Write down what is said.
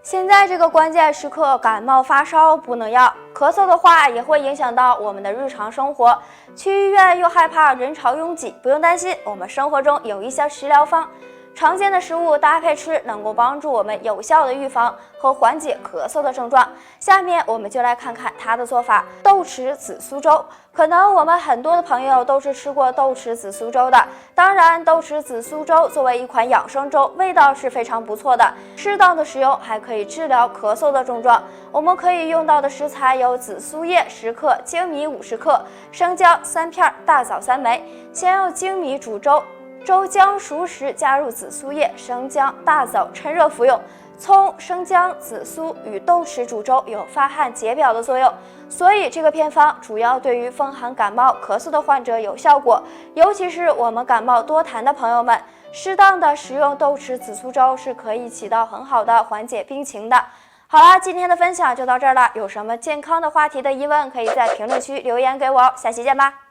现在这个关键时刻，感冒发烧不能要，咳嗽的话也会影响到我们的日常生活。去医院又害怕人潮拥挤，不用担心，我们生活中有一些食疗方，常见的食物搭配吃，能够帮助我们有效的预防和缓解咳嗽的症状。下面我们就来看看它的做法：豆豉紫苏粥。可能我们很多的朋友都是吃过豆豉紫苏粥的，当然，豆豉紫苏粥作为一款养生粥，味道是非常不错的。适当的食用还可以治疗咳嗽的症状。我们可以用到的食材有紫苏叶10克、粳米50克、生姜3片、大枣3枚。先用粳米煮粥，粥将熟时加入紫苏叶、生姜、大枣，趁热服用。葱、生姜、紫苏与豆豉煮粥有发汗解表的作用，所以这个偏方主要对于风寒感冒、咳嗽的患者有效果，尤其是我们感冒多痰的朋友们，适当的食用豆豉紫苏粥是可以起到很好的缓解病情的。好啦，今天的分享就到这儿了，有什么健康的话题的疑问，可以在评论区留言给我，下期见吧。